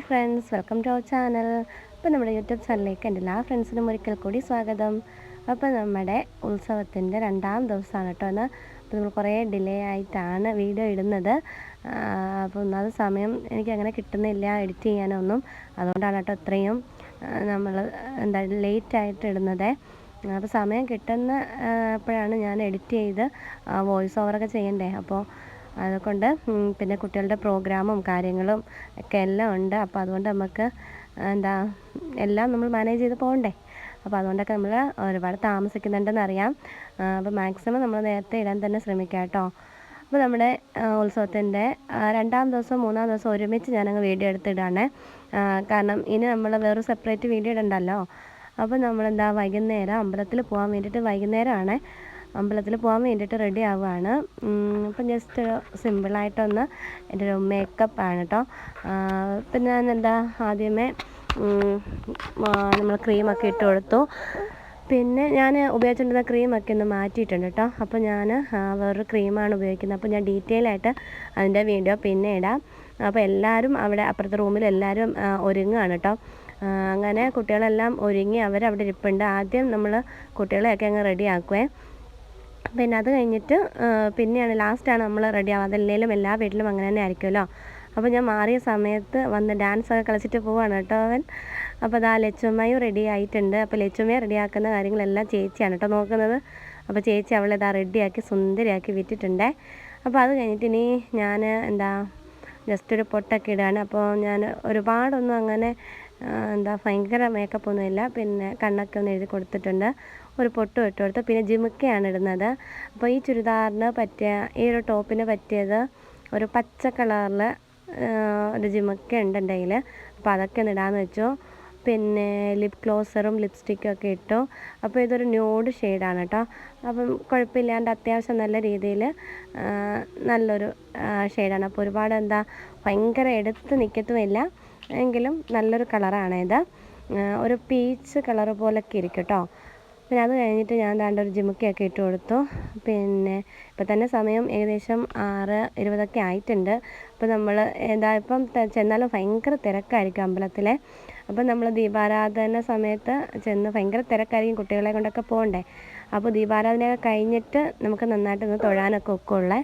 Friends, welcome to our channel. അപ്പോൾ നമ്മുടെ YouTube ചാനലിലേക്ക് എൻ്റെ എല്ലാ ഫ്രണ്ട്സിനും ഒരിക്കൽ കൂടി സ്വാഗതം. അപ്പോൾ നമ്മുടെ ഉത്സവത്തിൻ്റെ 2ാം ദിവസമാണ് കേട്ടോ ഇന്ന്. അപ്പോൾ നമ്മൾ കുറേ ഡിലേ ആയിട്ടാണ് വീഡിയോ ഇടുന്നത്. അപ്പോൾ ഒന്നാമത് സമയം എനിക്കങ്ങനെ കിട്ടുന്നില്ല എഡിറ്റ് ചെയ്യാനൊന്നും. അതുകൊണ്ടാണ് കേട്ടോ ഇത്രയും നമ്മൾ ലേറ്റായിട്ട് ഇടുന്നത്. അപ്പോൾ സമയം കിട്ടുന്ന അപ്പോഴാണ് ഞാൻ എഡിറ്റ് ചെയ്ത് വോയിസ് ഓവറൊക്കെ ചെയ്യണ്ടേ. അപ്പോൾ അതുകൊണ്ട് പിന്നെ കുട്ടികളുടെ പ്രോഗ്രാമും കാര്യങ്ങളും ഒക്കെ എല്ലാം ഉണ്ട്. അപ്പോൾ അതുകൊണ്ട് നമുക്ക് എല്ലാം നമ്മൾ മാനേജ് ചെയ്ത് പോകണ്ടേ. അപ്പോൾ അതുകൊണ്ടൊക്കെ നമ്മൾ ഒരുപാട് താമസിക്കുന്നുണ്ടെന്ന് അറിയാം. അപ്പോൾ മാക്സിമം നമ്മൾ നേരത്തെ ഇടാൻ തന്നെ ശ്രമിക്കാം കേട്ടോ. അപ്പോൾ നമ്മുടെ ഉത്സവത്തിൻ്റെ 2ാം ദിവസം 3ാം ദിവസം ഒരുമിച്ച് ഞാനങ്ങ് വീഡിയോ എടുത്തിടാണ്. കാരണം ഇനി നമ്മൾ വേറൊരു സെപ്പറേറ്റ് വീഡിയോ ഇടണ്ടല്ലോ. അപ്പോൾ വൈകുന്നേരം അമ്പലത്തിൽ പോകാൻ വേണ്ടിയിട്ട് വൈകുന്നേരമാണ് അമ്പലത്തിൽ പോകാൻ വേണ്ടിയിട്ട് റെഡി ആവുകയാണ്. അപ്പം ജസ്റ്റ് സിമ്പിളായിട്ടൊന്ന് എൻ്റെ ഒരു മേക്കപ്പാണ് കേട്ടോ. പിന്നെ ഞാൻ ആദ്യമേ നമ്മൾ ക്രീമൊക്കെ ഇട്ട് കൊടുത്തു. പിന്നെ ഞാൻ ഉപയോഗിച്ചിട്ടുള്ള ക്രീമൊക്കെ ഒന്ന് മാറ്റിയിട്ടുണ്ട് കേട്ടോ. അപ്പോൾ ഞാൻ വേറൊരു ക്രീമാണ് ഉപയോഗിക്കുന്നത്. അപ്പോൾ ഞാൻ ഡീറ്റെയിൽ ആയിട്ട് അതിൻ്റെ വീഡിയോ പിന്നെ ഇടാം. അപ്പോൾ എല്ലാവരും അവിടെ അപ്പുറത്തെ റൂമിൽ എല്ലാവരും ഒരുങ്ങുകയാണ് കേട്ടോ. അങ്ങനെ കുട്ടികളെല്ലാം ഒരുങ്ങി അവരവിടെ ഇരിപ്പുണ്ട്. ആദ്യം നമ്മൾ കുട്ടികളെയൊക്കെ അങ്ങ് റെഡി ആക്കുവേ. പിന്നെ അത് കഴിഞ്ഞിട്ട് പിന്നെയാണ് ലാസ്റ്റാണ് നമ്മൾ റെഡി ആവുക. അതല്ലെങ്കിലും എല്ലാ വീട്ടിലും അങ്ങനെ തന്നെ ആയിരിക്കുമല്ലോ. അപ്പോൾ ഞാൻ മാറിയ സമയത്ത് വന്ന് ഡാൻസൊക്കെ കളിച്ചിട്ട് പോവാണ് കേട്ടോ അവൻ. അപ്പോൾ ലച്ചുമ്മയും റെഡി ആയിട്ടുണ്ട്. അപ്പോൾ ലച്ചുമ്മയെ റെഡിയാക്കുന്ന കാര്യങ്ങളെല്ലാം ചേച്ചിയാണ് കേട്ടോ നോക്കുന്നത്. അപ്പോൾ ചേച്ചി അവളെ റെഡിയാക്കി സുന്ദരിയാക്കി വിട്ടിട്ടുണ്ട്. അപ്പോൾ അത് കഴിഞ്ഞിട്ട് ഇനി ഞാൻ ജസ്റ്റ് ഒരു പൊട്ടൊക്കെ ഇടുകയാണ്. അപ്പോൾ ഞാൻ ഒരുപാടൊന്നും അങ്ങനെ ഭയങ്കര മേക്കപ്പൊന്നുമില്ല. പിന്നെ കണ്ണൊക്കെ ഒന്ന് എഴുതി കൊടുത്തിട്ടുണ്ട്, ഒരു പൊട്ടും ഇട്ട് കൊടുത്ത്. പിന്നെ ജിമുക്കയാണ് ഇടുന്നത്. അപ്പോൾ ഈ ചുരിദാറിന് പറ്റിയ ഈ ഒരു ടോപ്പിന് പറ്റിയത് ഒരു പച്ച കളറിൽ ഒരു ജിമുക്ക ഉണ്ട് എൻ്റെ കയ്യിൽ. അപ്പോൾ അതൊക്കെ ഒന്ന് ഇടാമെന്ന് വെച്ചു. പിന്നെ ലിപ് ഗ്ലോസറും ലിപ്സ്റ്റിക്കും ഒക്കെ ഇട്ടു. അപ്പോൾ ഇതൊരു ന്യൂഡ് ഷെയ്ഡാണ് കേട്ടോ. അപ്പം കുഴപ്പമില്ലാണ്ട് അത്യാവശ്യം നല്ല രീതിയിൽ നല്ലൊരു ഷെയ്ഡാണ്. അപ്പോൾ ഒരുപാട് ഭയങ്കര എടുത്ത് നിൽക്കത്തുമില്ല, എങ്കിലും നല്ലൊരു കളറാണ് ഇത്. ഒരു പീച്ച് കളർ പോലൊക്കെ ഇരിക്കും കേട്ടോ. പിന്നെ അത് കഴിഞ്ഞിട്ട് ഞാൻ ഒരു ജിമുക്കയൊക്കെ ഇട്ട് കൊടുത്തു. പിന്നെ ഇപ്പം തന്നെ സമയം ഏകദേശം 6:20 ആയിട്ടുണ്ട്. അപ്പോൾ നമ്മൾ ഇപ്പം ചെന്നാലും ഭയങ്കര തിരക്കായിരിക്കും അമ്പലത്തിലെ. അപ്പം നമ്മൾ ദീപാരാധന സമയത്ത് ചെന്ന് ഭയങ്കര തിരക്കായിരിക്കും, കുട്ടികളെ കൊണ്ടൊക്കെ പോകണ്ടേ. അപ്പോൾ ദീപാരാധനയൊക്കെ കഴിഞ്ഞിട്ട് നമുക്ക് നന്നായിട്ടൊന്ന് തൊഴാനൊക്കെ ഒക്കുള്ളേ.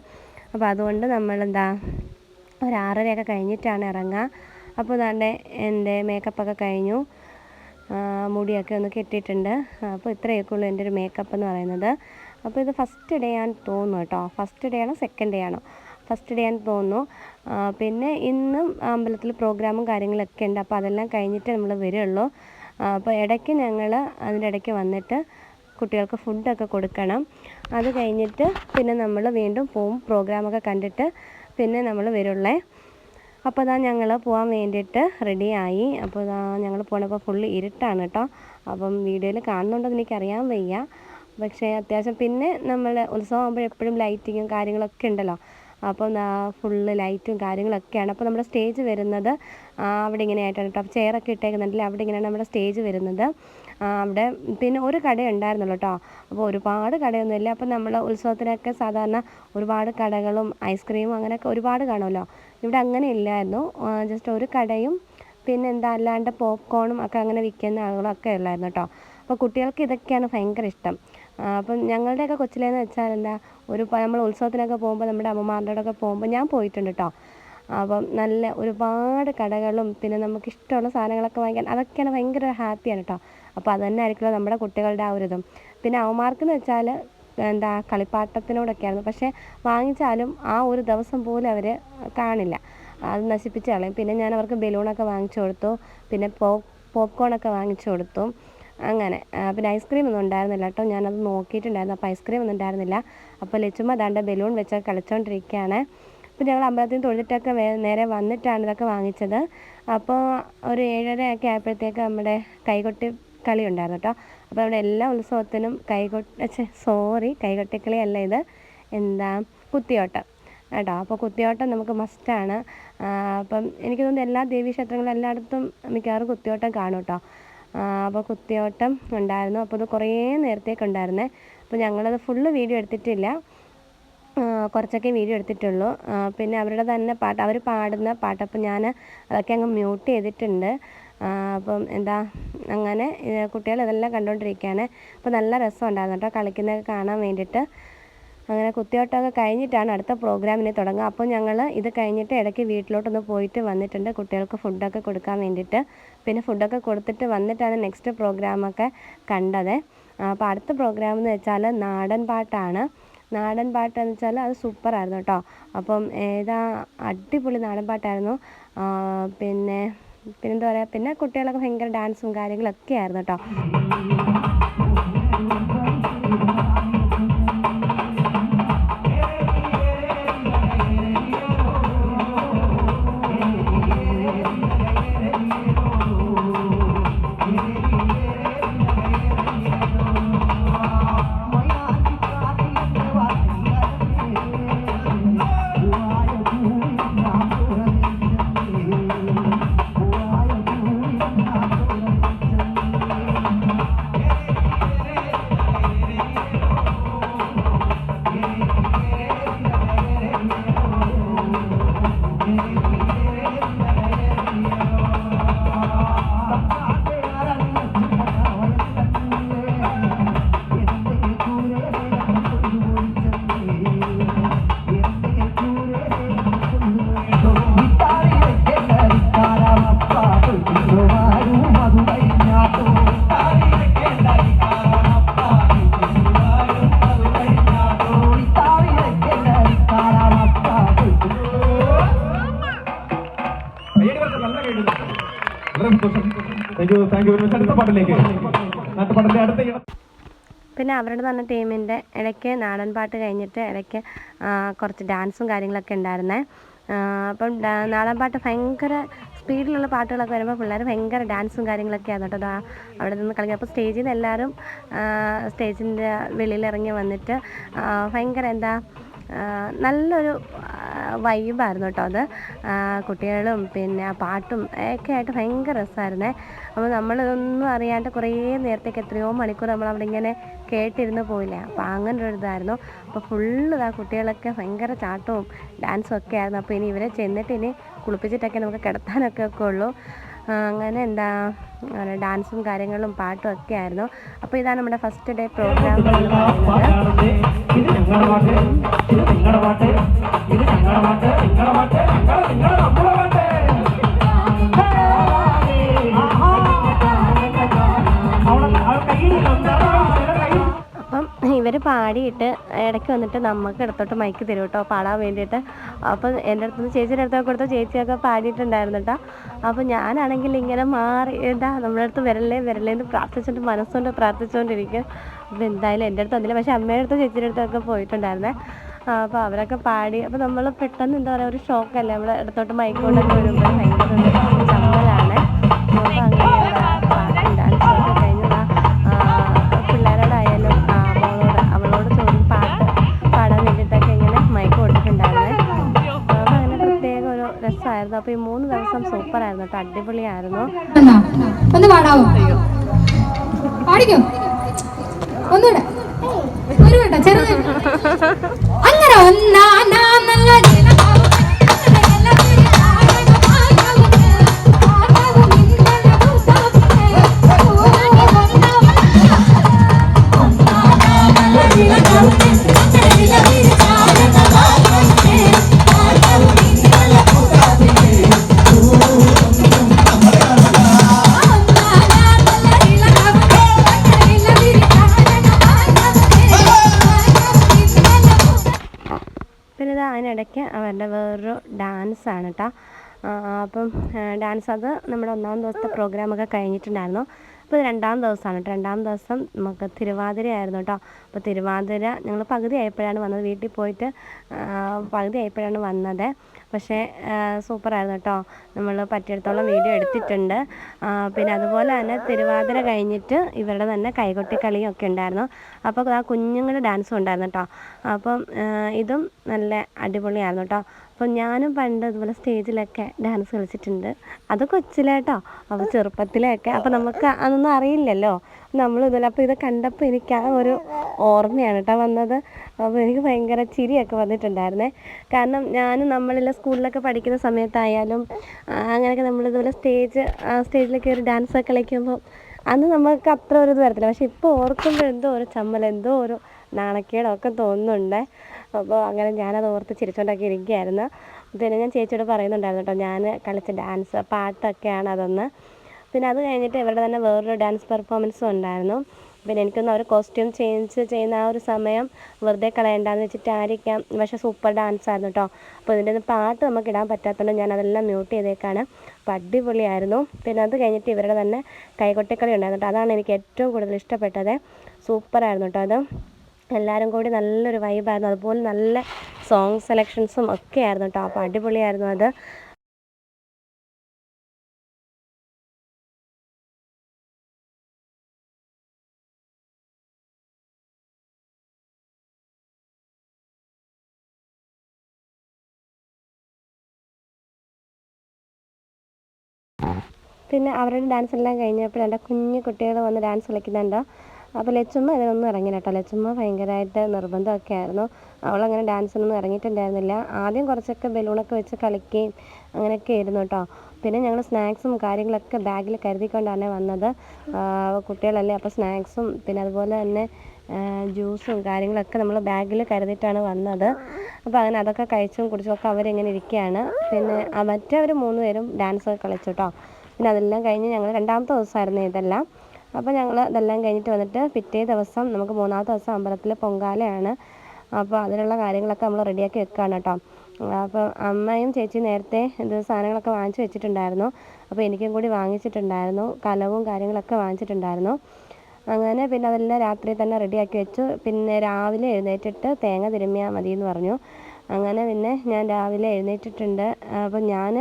അപ്പോൾ അതുകൊണ്ട് നമ്മൾ ഒരു 6:30 കഴിഞ്ഞിട്ടാണ് ഇറങ്ങുക. അപ്പോൾ എൻ്റെ മേക്കപ്പൊക്കെ കഴിഞ്ഞു, മുടിയൊക്കെ ഒന്ന് കെട്ടിയിട്ടുണ്ട്. അപ്പോൾ ഇത്രയൊക്കെ ഉള്ളൂ എൻ്റെ ഒരു മേക്കപ്പ് എന്ന് പറയുന്നത്. അപ്പോൾ ഇത് ഫസ്റ്റ് ഡേ ആണെന്ന് തോന്നുന്നു കേട്ടോ. ഫസ്റ്റ് ഡേ ആണോ സെക്കൻഡ് ഡേ ആണോ? ഫസ്റ്റ് ഡേ ആണെന്ന് തോന്നുന്നു. പിന്നെ ഇന്നും അമ്പലത്തിൽ പ്രോഗ്രാമും കാര്യങ്ങളൊക്കെ ഉണ്ട്. അപ്പോൾ അതെല്ലാം കഴിഞ്ഞിട്ട് നമ്മൾ വരുള്ളൂ. അപ്പോൾ ഇടയ്ക്ക് ഞങ്ങൾ അതിൻ്റെ ഇടയ്ക്ക് വന്നിട്ട് കുട്ടികൾക്ക് ഫുഡൊക്കെ കൊടുക്കണം. അത് കഴിഞ്ഞിട്ട് പിന്നെ നമ്മൾ വീണ്ടും പോവും, പ്രോഗ്രാമൊക്കെ കണ്ടിട്ട് പിന്നെ നമ്മൾ വരുള്ളേ. അപ്പോൾ ഞങ്ങൾ പോകാൻ വേണ്ടിയിട്ട് റെഡിയായി. അപ്പോൾ ഞങ്ങൾ പോകണപ്പോൾ ഫുള്ള് ഇരുട്ടാണ് കേട്ടോ. അപ്പം വീഡിയോയിൽ കാണുന്നുണ്ടെന്ന് എനിക്കറിയാൻ വയ്യ. പക്ഷേ അത്യാവശ്യം പിന്നെ നമ്മൾ ഉത്സവം ആകുമ്പോൾ എപ്പോഴും ലൈറ്റിങ്ങും കാര്യങ്ങളൊക്കെ ഉണ്ടല്ലോ. അപ്പം ഫുള്ള് ലൈറ്റും കാര്യങ്ങളൊക്കെയാണ്. അപ്പോൾ നമ്മുടെ സ്റ്റേജ് വരുന്നത് അവിടെ ഇങ്ങനെയായിട്ടാണ് കേട്ടോ. ചെയറൊക്കെ ഇട്ടേക്കുന്നുണ്ടല്ലേ, അവിടെ ഇങ്ങനെയാണ് നമ്മുടെ സ്റ്റേജ് വരുന്നത്. അവിടെ പിന്നെ ഒരു കട ഉണ്ടായിരുന്നുള്ളൂ കേട്ടോ. അപ്പോൾ ഒരുപാട് കടയൊന്നുമില്ല. അപ്പോൾ നമ്മൾ ഉത്സവത്തിനൊക്കെ സാധാരണ ഒരുപാട് കടകളും ഐസ്ക്രീമും അങ്ങനെയൊക്കെ ഒരുപാട് കാണുമല്ലോ. ഇവിടെ അങ്ങനെ ഇല്ലായിരുന്നു. ജസ്റ്റ് ഒരു കടയും പിന്നെ അല്ലാണ്ട് പോപ്കോണും ഒക്കെ അങ്ങനെ വിൽക്കുന്ന ആളുകളൊക്കെ ഉള്ളായിരുന്നു കേട്ടോ. അപ്പോൾ കുട്ടികൾക്ക് ഇതൊക്കെയാണ് ഭയങ്കര ഇഷ്ടം. അപ്പം ഞങ്ങളുടെയൊക്കെ കൊച്ചിലേന്ന് വെച്ചാൽ നമ്മൾ ഉത്സവത്തിനൊക്കെ പോകുമ്പോൾ നമ്മുടെ അമ്മമാരുടെ ഒക്കെ പോകുമ്പോൾ ഞാൻ പോയിട്ടുണ്ട് കേട്ടോ. അപ്പം നല്ല ഒരുപാട് കടകളും പിന്നെ നമുക്ക് ഇഷ്ടമുള്ള സാധനങ്ങളൊക്കെ വാങ്ങിക്കാൻ അതൊക്കെയാണ് ഭയങ്കര ഹാപ്പിയാണ് കേട്ടോ. അപ്പോൾ അത് തന്നെ ആയിരിക്കുമല്ലോ നമ്മുടെ കുട്ടികളുടെ ആ ഒരു ഇതും. പിന്നെ അവന്മാർക്കെന്ന് വെച്ചാൽ കളിപ്പാട്ടത്തിനോടൊക്കെയായിരുന്നു. പക്ഷേ വാങ്ങിച്ചാലും ആ ഒരു ദിവസം പോലും അവർ കാണില്ല, അത് നശിപ്പിച്ച് കളയും. പിന്നെ ഞാൻ അവർക്ക് ബലൂണൊക്കെ വാങ്ങിച്ചു കൊടുത്തു, പിന്നെ പോപ്കോണൊക്കെ വാങ്ങിച്ചു കൊടുത്തു. അങ്ങനെ പിന്നെ ഐസ്ക്രീം ഒന്നും ഉണ്ടായിരുന്നില്ല കേട്ടോ. ഞാനത് നോക്കിയിട്ടുണ്ടായിരുന്നു. അപ്പോൾ ഐസ്ക്രീം ഒന്നും ഉണ്ടായിരുന്നില്ല. അപ്പോൾ ലച്ചുമ്മ ബലൂൺ വെച്ച് കളിച്ചുകൊണ്ടിരിക്കുകയാണ്. അപ്പോൾ ഞങ്ങൾ അമ്പലത്തിൽ നിന്ന് തൊഴുതിട്ടൊക്കെ നേരെ വന്നിട്ടാണ് ഇതൊക്കെ വാങ്ങിച്ചത്. അപ്പോൾ ഒരു 7:30 ആയപ്പോഴത്തേക്ക് നമ്മുടെ കൈകൊട്ടി കളി ഉണ്ടായിരുന്നു കേട്ടോ. അപ്പോൾ അവിടെ എല്ലാ ഉത്സവത്തിനും കൈകൊട്ടിക്കളി അല്ല ഇത്, കുത്തിയോട്ടം കേട്ടോ. അപ്പോൾ കുത്തിയോട്ടം നമുക്ക് മസ്റ്റാണ്. അപ്പം എനിക്ക് തോന്നുന്നു എല്ലാ ദേവീക്ഷേത്രങ്ങളും എല്ലായിടത്തും മിക്കവാറും കുത്തിയോട്ടം കാണും കേട്ടോ. അപ്പോൾ കുത്തിയോട്ടം ഉണ്ടായിരുന്നു. അപ്പോൾ അത് കുറേ നേരത്തേക്ക് ഉണ്ടായിരുന്നേ. അപ്പോൾ ഞങ്ങളത് ഫുള്ള് വീഡിയോ എടുത്തിട്ടില്ല. കുറച്ചൊക്കെ വീഡിയോ എടുത്തിട്ടുള്ളൂ. പിന്നെ അവരുടെ തന്നെ പാട്ട്, അവർ പാടുന്ന പാട്ട്, അപ്പം ഞാൻ അതൊക്കെ അങ്ങ് മ്യൂട്ട് ചെയ്തിട്ടുണ്ട്. അപ്പം എന്താ അങ്ങനെ കുട്ടികൾ ഇതെല്ലാം കണ്ടുകൊണ്ടിരിക്കുകയാണ്. അപ്പോൾ നല്ല രസമുണ്ടായിരുന്നു കേട്ടോ കളിക്കുന്നതൊക്കെ കാണാൻ വേണ്ടിയിട്ട്. അങ്ങനെ കുത്തിയോട്ടമൊക്കെ കഴിഞ്ഞിട്ടാണ് അടുത്ത പ്രോഗ്രാമിന് തുടങ്ങുക. അപ്പോൾ ഞങ്ങൾ ഇത് കഴിഞ്ഞിട്ട് ഇടയ്ക്ക് വീട്ടിലോട്ടൊന്ന് പോയിട്ട് വന്നിട്ടുണ്ട് കുട്ടികൾക്ക് ഫുഡൊക്കെ കൊടുക്കാൻ വേണ്ടിയിട്ട്. പിന്നെ ഫുഡൊക്കെ കൊടുത്തിട്ട് വന്നിട്ടാണ് നെക്സ്റ്റ് പ്രോഗ്രാമൊക്കെ കണ്ടത്. അപ്പോൾ അടുത്ത പ്രോഗ്രാം എന്ന് വെച്ചാൽ നാടൻ പാട്ടാണ്. നാടൻ പാട്ടെന്ന് വെച്ചാൽ അത് സൂപ്പറായിരുന്നു കേട്ടോ. അപ്പം അടിപൊളി നാടൻ പാട്ടായിരുന്നു. പിന്നെന്താ പറയുക, പിന്നെ കുട്ടികളൊക്കെ ഭയങ്കര ഡാൻസും കാര്യങ്ങളൊക്കെ ആയിരുന്നു കേട്ടോ. പിന്നെ അവരുടെ തന്നെ ടീമിൻ്റെ ഇടയ്ക്ക് നാടൻ പാട്ട് കഴിഞ്ഞിട്ട് ഇടയ്ക്ക് കുറച്ച് ഡാൻസും കാര്യങ്ങളൊക്കെ ഉണ്ടായിരുന്നേ. അപ്പം നാടൻ പാട്ട് ഭയങ്കര സ്പീഡിലുള്ള പാട്ടുകളൊക്കെ വരുമ്പോൾ പിള്ളേർ ഭയങ്കര ഡാൻസും കാര്യങ്ങളൊക്കെ ആയിരുന്നു കേട്ടോ. അവിടെ നിന്ന് കളിക്കുക. അപ്പോൾ സ്റ്റേജിൽ നിന്ന് എല്ലാവരും സ്റ്റേജിൻ്റെ വെളിയിലിറങ്ങി വന്നിട്ട് ഭയങ്കര നല്ലൊരു വൈബായിരുന്നു കേട്ടോ അത്. കുട്ടികളും പിന്നെ പാട്ടും ഒക്കെ ആയിട്ട് ഭയങ്കര രസമായിരുന്നേ. അപ്പോൾ നമ്മളിതൊന്നും അറിയാണ്ട് കുറേ നേരത്തേക്ക് എത്രയോ മണിക്കൂർ നമ്മളവിടെ ഇങ്ങനെ കേട്ടിരുന്ന് പോയില്ലേ. അപ്പോൾ അങ്ങനെ ഒരു ഇതായിരുന്നു. അപ്പോൾ ഫുള്ള് കുട്ടികളൊക്കെ ഭയങ്കര ചാട്ടവും ഡാൻസും ഒക്കെ ആയിരുന്നു. അപ്പോൾ ഇനി ഇവരെ ചെന്നിട്ട് ഇനി കുളിപ്പിച്ചിട്ടൊക്കെ നമുക്ക് കിടത്താനൊക്കെ ഉള്ളൂ. അങ്ങനെ ഡാൻസും കാര്യങ്ങളും പാട്ടും ഒക്കെ ആയിരുന്നു. അപ്പോൾ ഇതാണ് നമ്മുടെ ഫസ്റ്റ് ഡേ പ്രോഗ്രാം എന്ന് പറയുന്നത്. അപ്പം ഇവർ പാടിയിട്ട് ഇടയ്ക്ക് വന്നിട്ട് നമുക്ക് ഇടത്തോട്ട് മൈക്ക് തരും കേട്ടോ പാടാൻ വേണ്ടിയിട്ട്. അപ്പം എൻ്റെ അടുത്തുനിന്ന് ചേച്ചിയുടെ അടുത്തൊക്കെ കൊടുത്ത് ചേച്ചിയൊക്കെ പാടിയിട്ടുണ്ടായിരുന്നു കേട്ടോ. അപ്പോൾ ഞാനാണെങ്കിൽ ഇങ്ങനെ മാറി നമ്മുടെ അടുത്ത് വരല്ലേന്ന് പ്രാർത്ഥിച്ചുകൊണ്ട് മനസ്സുകൊണ്ട് പ്രാർത്ഥിച്ചുകൊണ്ടിരിക്കും. അപ്പോൾ എന്തായാലും എൻ്റെ അടുത്ത് വന്നില്ല, പക്ഷേ അമ്മയുടെ അടുത്തും ചേച്ചിയുടെ അടുത്തൊക്കെ പോയിട്ടുണ്ടായിരുന്നേ. അപ്പോൾ അവരൊക്കെ പാടി. അപ്പോൾ നമ്മൾ പെട്ടെന്ന് എന്താ പറയുക, ഒരു ഷോക്കല്ലേ നമ്മൾ ഇടത്തോട്ട് മൈക്ക് കൊണ്ടൊക്കെ വരുമ്പോൾ ഭയങ്കര ചമ്മലാണ്. അപ്പോൾ അങ്ങനെ പാട്ടും ഡാൻസൊക്കെ കഴിഞ്ഞതാ പിള്ളേരോടായാലും അവളോട് ചോദിക്കും പാട്ട് പാടാൻ വേണ്ടിയിട്ടൊക്കെ ഇങ്ങനെ മൈക്ക് കൊടുത്തിട്ടുണ്ടായിരുന്നേ. അപ്പോൾ അങ്ങനെ പ്രത്യേക ഒരു രസമായിരുന്നു. അപ്പോൾ ഈ 3 ദിവസം സൂപ്പറായിരുന്നു കേട്ടോ, അടിപൊളിയായിരുന്നു. ഒന്ന് പാടാവോ? പാടിക്കോ ഒന്നുകൂടെ ഒരു വേണ്ട ചെറുത് അങ്ങനെ ഒന്നാ നല്ല അതിനിടയ്ക്ക് അവരുടെ വേറൊരു ഡാൻസാണ് കേട്ടോ. അപ്പം ഡാൻസ് അത് നമ്മുടെ 1-ാം ദിവസത്തെ പ്രോഗ്രാമൊക്കെ കഴിഞ്ഞിട്ടുണ്ടായിരുന്നു. അപ്പോൾ ഇത് 2-ാം ദിവസമാണ് കേട്ടോ. 2-ാം ദിവസം നമുക്ക് തിരുവാതിരയായിരുന്നു കേട്ടോ. അപ്പോൾ തിരുവാതിര ഞങ്ങൾ പകുതി ആയപ്പോഴാണ് വന്നത്. വീട്ടിൽ പോയിട്ട് പകുതി ആയപ്പോഴാണ് വന്നത്. പക്ഷേ സൂപ്പറായിരുന്നു കേട്ടോ. നമ്മൾ പറ്റിയിടത്തോളം വീഡിയോ എടുത്തിട്ടുണ്ട്. പിന്നെ അതുപോലെ തന്നെ തിരുവാതിര കഴിഞ്ഞിട്ട് ഇവരുടെ തന്നെ കൈകൊട്ടിക്കളിയും ഒക്കെ ഉണ്ടായിരുന്നു. അപ്പോൾ ആ കുഞ്ഞുങ്ങളുടെ ഡാൻസും ഉണ്ടായിരുന്നു കേട്ടോ. അപ്പം ഇതും നല്ല അടിപൊളിയായിരുന്നു കേട്ടോ. അപ്പോൾ ഞാനും പണ്ട് ഇതുപോലെ സ്റ്റേജിലൊക്കെ ഡാൻസ് കളിച്ചിട്ടുണ്ട്. അത് കൊച്ചിലെ കേട്ടോ, അപ്പോൾ ചെറുപ്പത്തിലൊക്കെ. അപ്പോൾ നമുക്ക് അതൊന്നും അറിയില്ലല്ലോ. നമ്മളിതുപോലെ. അപ്പോൾ ഇത് കണ്ടപ്പോൾ എനിക്ക് ആ ഒരു ഓർമ്മയാണ് കേട്ടോ വന്നത്. അപ്പോൾ എനിക്ക് ഭയങ്കര ചിരിയൊക്കെ വന്നിട്ടുണ്ടായിരുന്നേ. കാരണം നമ്മളെല്ലാം സ്കൂളിലൊക്കെ പഠിക്കുന്ന സമയത്തായാലും അങ്ങനെയൊക്കെ നമ്മളിതുപോലെ സ്റ്റേജിൽ കയറി ഡാൻസൊക്കെ കളിക്കുമ്പോൾ അന്ന് നമുക്ക് അത്ര ഒരു ഇത് വരത്തില്ല. പക്ഷെ ഇപ്പോൾ ഓർക്കുമ്പോൾ എന്തോ ഒരു ചമ്മൽ, എന്തോ ഒരു നാണക്കേടൊക്കെ തോന്നുന്നുണ്ട്. അപ്പോൾ അങ്ങനെ ഞാനത് ഓർത്ത് ചിരിച്ചുകൊണ്ടൊക്കെ ഇരിക്കുകയായിരുന്നു. പിന്നെ ഞാൻ ചേച്ചിയോട് പറയുന്നുണ്ടായിരുന്നു കേട്ടോ, ഞാൻ കളിച്ച ഡാൻസ് പാട്ടൊക്കെയാണ് അതൊന്ന്. പിന്നെ അത് കഴിഞ്ഞിട്ട് ഇവരുടെ തന്നെ വേറൊരു ഡാൻസ് പെർഫോമൻസും ഉണ്ടായിരുന്നു. പിന്നെ എനിക്കൊന്ന് അവർ കോസ്റ്റ്യൂം ചേഞ്ച് ചെയ്യുന്ന ആ ഒരു സമയം വെറുതെ കളയണ്ടെന്ന് വെച്ചിട്ടായിരിക്കാം. പക്ഷേ സൂപ്പർ ഡാൻസ് ആയിരുന്നു കേട്ടോ. അപ്പോൾ ഇതിൻ്റെ ഒന്നും പാട്ട് നമുക്ക് ഇടാൻ പറ്റാത്തതുകൊണ്ട് ഞാൻ അതെല്ലാം മ്യൂട്ട് ചെയ്തേക്കാണ്. അപ്പോൾ അടിപൊളിയായിരുന്നു. പിന്നെ അത് കഴിഞ്ഞിട്ട് ഇവരുടെ തന്നെ കൈകൊട്ടിക്കളി ഉണ്ടായിരുന്നു കേട്ടോ. അതാണ് എനിക്ക് ഏറ്റവും കൂടുതൽ ഇഷ്ടപ്പെട്ടത്. സൂപ്പറായിരുന്നു കേട്ടോ അത്. എല്ലാവരും കൂടി നല്ലൊരു വൈബായിരുന്നു. അതുപോലെ നല്ല സോങ് സെലക്ഷൻസും ഒക്കെ ആയിരുന്നു കേട്ടോ. അപ്പോൾ അടിപൊളിയായിരുന്നു അത്. പിന്നെ അവരുടെ ഡാൻസ് എല്ലാം കഴിഞ്ഞപ്പോൾ എൻ്റെ കുഞ്ഞു കുട്ടികൾ വന്ന് ഡാൻസ് കളിക്കുന്നുണ്ട്. അപ്പോൾ ലച്ചുമ്മ ഇതിനൊന്നും ഇറങ്ങില്ല കേട്ടോ. ലച്ചുമ്മ ഭയങ്കരമായിട്ട് നിർബന്ധമൊക്കെ ആയിരുന്നു. അവളങ്ങനെ ഡാൻസിനൊന്നും ഇറങ്ങിയിട്ടുണ്ടായിരുന്നില്ല. ആദ്യം കുറച്ചൊക്കെ ബലൂണൊക്കെ വെച്ച് കളിക്കുകയും അങ്ങനെയൊക്കെ ആയിരുന്നു കേട്ടോ. പിന്നെ ഞങ്ങൾ സ്നാക്സും കാര്യങ്ങളൊക്കെ ബാഗിൽ കരുതിക്കൊണ്ടാണ് വന്നത്. കുട്ടികളല്ലേ, അപ്പോൾ സ്നാക്സും പിന്നെ അതുപോലെ തന്നെ ജ്യൂസും കാര്യങ്ങളൊക്കെ നമ്മൾ ബാഗിൽ കരുതിയിട്ടാണ് വന്നത്. അപ്പോൾ അങ്ങനെ അതൊക്കെ കഴിച്ചും കുടിച്ചും ഒക്കെ അവരിങ്ങനെ ഇരിക്കുകയാണ്. പിന്നെ മറ്റവർ 3 പേരും ഡാൻസൊക്കെ കളിച്ചു കേട്ടോ. പിന്നെ അതെല്ലാം കഴിഞ്ഞ് ഞങ്ങൾ രണ്ടാമത്തെ ദിവസമായിരുന്നു ഇതെല്ലാം. അപ്പോൾ ഞങ്ങൾ ഇതെല്ലാം കഴിഞ്ഞിട്ട് വന്നിട്ട് പിറ്റേ ദിവസം നമുക്ക് 3ാമത്തെ ദിവസം അമ്പലത്തിൽ പൊങ്കാലയാണ്. അപ്പോൾ അതിനുള്ള കാര്യങ്ങളൊക്കെ നമ്മൾ റെഡിയാക്കി വെക്കുകയാണ് കേട്ടോ. അപ്പോൾ അമ്മയും ചേച്ചിയും നേരത്തെ ഇത് സാധനങ്ങളൊക്കെ വാങ്ങിച്ച് വെച്ചിട്ടുണ്ടായിരുന്നു. അപ്പോൾ എനിക്കും കൂടി വാങ്ങിച്ചിട്ടുണ്ടായിരുന്നു. കലവും കാര്യങ്ങളൊക്കെ വാങ്ങിച്ചിട്ടുണ്ടായിരുന്നു. അങ്ങനെ പിന്നെ അതെല്ലാം രാത്രി തന്നെ റെഡിയാക്കി വെച്ചു. പിന്നെ രാവിലെ എഴുന്നേറ്റിട്ട് തേങ്ങ തിരുമ്മിയാൽ മതി എന്ന് പറഞ്ഞു. അങ്ങനെ പിന്നെ ഞാൻ രാവിലെ എഴുന്നേറ്റിട്ടുണ്ട്. അപ്പോൾ ഞാൻ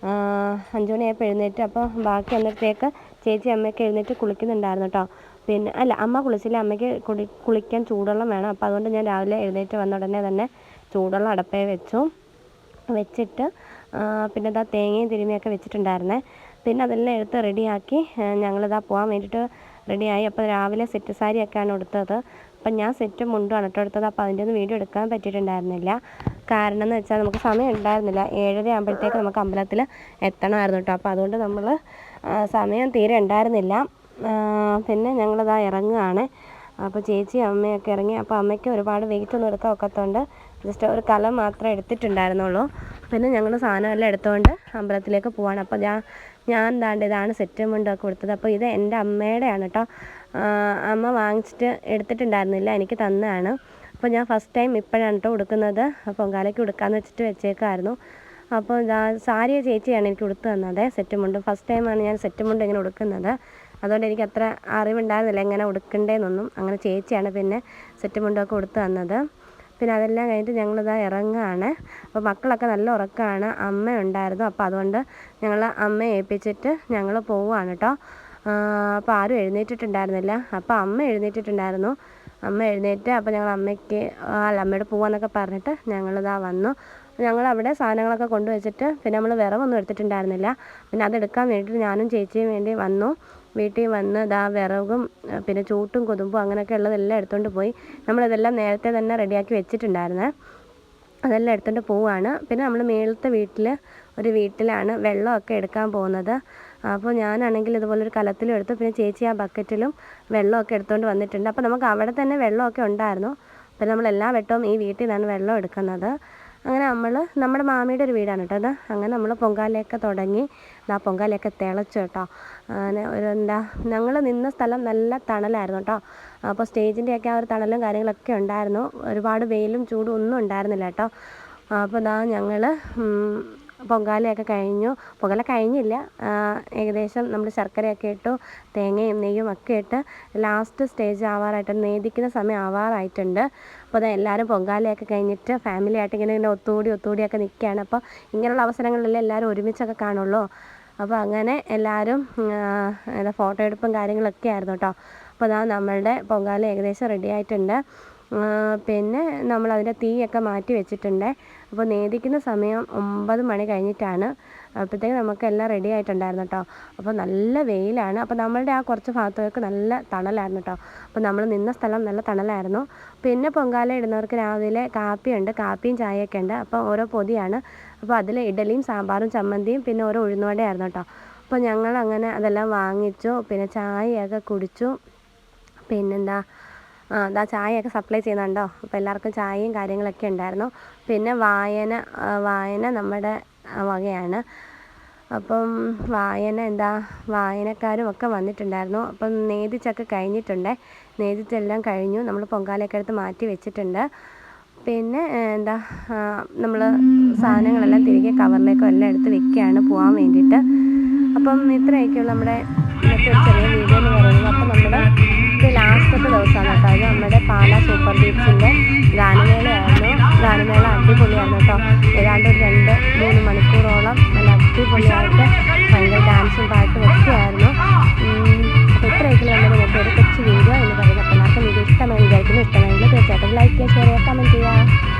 5 മണിയായപ്പോൾ എഴുന്നേറ്റ്. അപ്പോൾ ബാക്കി അന്നത്തേക്ക് ചേച്ചി അമ്മയൊക്കെ എഴുന്നേറ്റ് കുളിക്കുന്നുണ്ടായിരുന്നു കേട്ടോ. പിന്നെ അമ്മ കുളിച്ചില്ല. അമ്മയ്ക്ക് കുളിക്കാൻ ചൂടുവെള്ളം വേണം. അപ്പോൾ അതുകൊണ്ട് ഞാൻ രാവിലെ എഴുന്നേറ്റ് വന്ന ഉടനെ തന്നെ ചൂടുവെള്ളം അടുപ്പേ വെച്ചിട്ട് പിന്നെ തേങ്ങയും തിരുമ്മിയൊക്കെ വെച്ചിട്ടുണ്ടായിരുന്നേ. പിന്നെ അതെല്ലാം എടുത്ത് റെഡിയാക്കി പോകാൻ വേണ്ടിയിട്ട് റെഡിയായി. അപ്പോൾ രാവിലെ സെറ്റ് സാരിയൊക്കെയാണ് ഉടുത്തത്. അപ്പം ഞാൻ സെറ്റും മുണ്ടുമാണ് കേട്ടോ എടുത്തത്. അപ്പോൾ അതിൻ്റെ ഒന്നും വീഡിയോ എടുക്കാൻ പറ്റിയിട്ടുണ്ടായിരുന്നില്ല. കാരണം എന്ന് വെച്ചാൽ നമുക്ക് സമയം ഉണ്ടായിരുന്നില്ല. 7:30 ആകുമ്പോഴത്തേക്ക് നമുക്ക് അമ്പലത്തിൽ എത്തണമായിരുന്നു കേട്ടോ. അപ്പോൾ അതുകൊണ്ട് നമ്മൾ സമയം തീരെ ഉണ്ടായിരുന്നില്ല. പിന്നെ ഇറങ്ങുകയാണ്. അപ്പോൾ ചേച്ചി അമ്മയൊക്കെ ഇറങ്ങി. അപ്പോൾ അമ്മയ്ക്ക് ഒരുപാട് വെയിറ്റ് ഒന്നും എടുക്കാൻ ഒക്കത്തോണ്ട് ജസ്റ്റ് ഒരു കലം മാത്രമേ എടുത്തിട്ടുണ്ടായിരുന്നുള്ളൂ. പിന്നെ ഞങ്ങൾ സാധനമെല്ലാം എടുത്തുകൊണ്ട് അമ്പലത്തിലേക്ക് പോവാണ്. അപ്പോൾ ഇതാണ് സെറ്റും മുണ്ടൊക്കെ കൊടുത്തത്. അപ്പോൾ ഇത് എൻ്റെ അമ്മയുടെയാണ് കേട്ടോ. അമ്മ വാങ്ങിച്ചിട്ട് എടുത്തിട്ടുണ്ടായിരുന്നില്ല, എനിക്ക് തന്നതാണ്. അപ്പോൾ ഞാൻ ഫസ്റ്റ് ടൈം ഇപ്പോഴാണ് കേട്ടോ ഉടുക്കുന്നത്. പൊങ്കാലയ്ക്ക് ഉടുക്കാമെന്ന് വെച്ചിട്ട് വെച്ചേക്കായിരുന്നു. അപ്പോൾ സാരി ചേച്ചിയാണ് എനിക്ക് ഉടുത്ത് തന്നത്. സെറ്റും മുണ്ടും ഫസ്റ്റ് ടൈമാണ് ഞാൻ സെറ്റും മുണ്ടും ഇങ്ങനെ ഉടുക്കുന്നത്. അതുകൊണ്ട് എനിക്ക് അത്ര അറിവുണ്ടായിരുന്നില്ല എങ്ങനെ ഉടുക്കണ്ടേന്നൊന്നും. അങ്ങനെ ചേച്ചിയാണ് പിന്നെ സെറ്റും മുണ്ടൊക്കെ ഉടുത്ത് തന്നത്. പിന്നെ അതെല്ലാം കഴിഞ്ഞിട്ട് ഞങ്ങളിതാ ഇറങ്ങുകയാണ്. അപ്പോൾ മക്കളൊക്കെ നല്ല ഉറക്കമാണ്. അമ്മ ഉണ്ടായിരുന്നു. അപ്പോൾ അതുകൊണ്ട് ഞങ്ങൾ അമ്മയെ ഏൽപ്പിച്ചിട്ട് ഞങ്ങൾ പോവുകയാണ് കേട്ടോ. അപ്പോൾ ആരും എഴുന്നേറ്റിട്ടുണ്ടായിരുന്നില്ല. അപ്പോൾ അമ്മ എഴുന്നേറ്റിട്ടുണ്ടായിരുന്നു. അമ്മ എഴുന്നേറ്റ് അപ്പോൾ ഞങ്ങൾ അമ്മയോട് പോവാന്നൊക്കെ പറഞ്ഞിട്ട് ഞങ്ങളിതാ വന്നു. ഞങ്ങളവിടെ സാധനങ്ങളൊക്കെ കൊണ്ടുവച്ചിട്ട് പിന്നെ നമ്മൾ വിറകൊന്നും എടുത്തിട്ടുണ്ടായിരുന്നില്ല. പിന്നെ അതെടുക്കാൻ വേണ്ടിയിട്ട് ഞാനും ചേച്ചിയും വേണ്ടി വന്നു. വീട്ടിൽ വന്ന് വിറകും പിന്നെ ചൂട്ടും കൊതുമ്പും അങ്ങനെയൊക്കെ ഉള്ളതെല്ലാം എടുത്തുകൊണ്ട് പോയി. നമ്മളിതെല്ലാം നേരത്തെ തന്നെ റെഡിയാക്കി വെച്ചിട്ടുണ്ടായിരുന്നേ. അതെല്ലാം എടുത്തുകൊണ്ട് പോവുകയാണ്. പിന്നെ നമ്മൾ മേളത്തെ ഒരു വീട്ടിലാണ് വെള്ളമൊക്കെ എടുക്കാൻ പോകുന്നത്. അപ്പോൾ ഞാനാണെങ്കിൽ ഇതുപോലൊരു കലത്തിലും എടുത്തു. പിന്നെ ചേച്ചി ആ ബക്കറ്റിലും വെള്ളമൊക്കെ എടുത്തുകൊണ്ട് വന്നിട്ടുണ്ട്. അപ്പോൾ നമുക്ക് അവിടെ തന്നെ വെള്ളമൊക്കെ ഉണ്ടായിരുന്നു. പിന്നെ നമ്മൾ എല്ലാ വട്ടവും ഈ വീട്ടിൽ നിന്നാണ് വെള്ളം എടുക്കുന്നത്. അങ്ങനെ നമ്മുടെ മാമിയുടെ ഒരു വീടാണ് കേട്ടോ അത്. അങ്ങനെ നമ്മൾ പൊങ്കാലയൊക്കെ തുടങ്ങി. പൊങ്കാലയൊക്കെ തിളച്ചു കേട്ടോ. അങ്ങനെ ഞങ്ങൾ നിന്ന സ്ഥലം നല്ല തണലായിരുന്നു കേട്ടോ. അപ്പോൾ സ്റ്റേജിൻ്റെയൊക്കെ ആ ഒരു തണലും കാര്യങ്ങളൊക്കെ ഉണ്ടായിരുന്നു. ഒരുപാട് വെയിലും ചൂടും ഒന്നും ഉണ്ടായിരുന്നില്ല കേട്ടോ. അപ്പോൾ ഞങ്ങൾ പൊങ്കാലയൊക്കെ കഴിഞ്ഞു. പൊങ്കാല കഴിഞ്ഞില്ല, ഏകദേശം നമ്മൾ ശർക്കരയൊക്കെ ഇട്ടു, തേങ്ങയും നെയ്യും ഒക്കെ ഇട്ട് ലാസ്റ്റ് സ്റ്റേജ് ആവാറായിട്ടുണ്ട്, നേദിക്കുന്ന സമയം ആവാറായിട്ടുണ്ട്. അപ്പോൾ എല്ലാവരും പൊങ്കാലയൊക്കെ കഴിഞ്ഞിട്ട് ഫാമിലിയായിട്ട് ഇങ്ങനെ ഒത്തുകൂടിയൊക്കെ നിൽക്കുകയാണ്. അപ്പോൾ ഇങ്ങനെയുള്ള അവസരങ്ങളിലെല്ലാം എല്ലാവരും ഒരുമിച്ചൊക്കെ കാണുള്ളൂ. അപ്പോൾ അങ്ങനെ എല്ലാവരും ഫോട്ടോ എടുപ്പും കാര്യങ്ങളൊക്കെ ആയിരുന്നു കേട്ടോ. അപ്പോൾ നമ്മളുടെ പൊങ്കാല ഏകദേശം റെഡി ആയിട്ടുണ്ട്. പിന്നെ നമ്മളതിൻ്റെ തീയൊക്കെ മാറ്റി വെച്ചിട്ടുണ്ട്. അപ്പോൾ നേദിക്കുന്ന സമയം 9 മണി കഴിഞ്ഞിട്ടാണ് അപ്പോഴത്തേക്ക് നമുക്കെല്ലാം റെഡി ആയിട്ടുണ്ടായിരുന്നു കേട്ടോ. അപ്പോൾ നല്ല വെയിലാണ്. അപ്പോൾ നമ്മളുടെ ആ കുറച്ച് ഭാഗത്തേക്ക് നല്ല തണലായിരുന്നു കേട്ടോ. അപ്പോൾ നമ്മൾ നിന്ന സ്ഥലം നല്ല തണലായിരുന്നു. പിന്നെ പൊങ്കാല ഇടുന്നവർക്ക് രാവിലെ കാപ്പിയുണ്ട്, കാപ്പിയും ചായയൊക്കെ ഉണ്ട്. അപ്പോൾ ഓരോ പൊതിയാണ്. അപ്പോൾ അതിൽ ഇഡലിയും സാമ്പാറും ചമ്മന്തിയും പിന്നെ ഓരോ ഉഴുന്നുവടയായിരുന്നു കേട്ടോ. അപ്പോൾ ഞങ്ങൾ അങ്ങനെ അതെല്ലാം വാങ്ങിച്ചു. പിന്നെ ചായയൊക്കെ കുടിച്ചു. പിന്നെന്താ അതാ ചായയൊക്കെ സപ്ലൈ ചെയ്യുന്നുണ്ടോ. അപ്പോൾ എല്ലാവർക്കും ചായയും കാര്യങ്ങളൊക്കെ ഉണ്ടായിരുന്നു. പിന്നെ വായന നമ്മുടെ വകയാണ്. അപ്പം വായനക്കാരും ഒക്കെ വന്നിട്ടുണ്ടായിരുന്നു. അപ്പം നേദിച്ചൊക്കെ കഴിഞ്ഞിട്ടുണ്ട്. നേദിച്ചെല്ലാം കഴിഞ്ഞു. നമ്മൾ പൊങ്കാലയൊക്കെ എടുത്ത് മാറ്റി വെച്ചിട്ടുണ്ട്. പിന്നെ നമ്മൾ സാധനങ്ങളെല്ലാം തിരികെ കവറിലേക്കോ എല്ലാം എടുത്ത് വെക്കുകയാണ് പോകാൻ വേണ്ടിയിട്ട്. അപ്പം ഇത്രയൊക്കെയുള്ള നമ്മുടെ ഇന്നത്തെ ഒരു ചെറിയ വീഡിയോ എന്ന് പറയുന്നത്. അപ്പം നമ്മുടെ ഇത് ലാസ്റ്റത്തെ ദിവസമാണ് കേട്ടോ. അത് നമ്മുടെ പാലാ സൂപ്പർ ബീച്ചിൻ്റെ ഗാനമേളയായിരുന്നു. ഗാനമേള അടിപൊളിയായിരുന്നു കേട്ടോ. ഏതാണ്ട് ഒരു 2-3 മണിക്കൂറോളം നല്ല അടിപൊളിയായിട്ട് ഭയങ്കര ഡാൻസും പാട്ടും ഒക്കെ ആയിരുന്നു. അപ്പോൾ ഇത്രയൊക്കെയുള്ള നമ്മുടെ ഇന്നത്തെ ഒരു കൊച്ചു വീഡിയോ എന്ന് പറയുന്നത്. അപ്പോൾ എല്ലാവർക്കും വീഡിയോ ഇഷ്ടമായി വിചാരിക്കുന്നു. ഇഷ്ടമായെങ്കിൽ തീർച്ചയായിട്ടും ലൈക്ക് ചെയ്യുക, ഷെയർ ചെയ്യുക, കമൻറ്റ് ചെയ്യുക.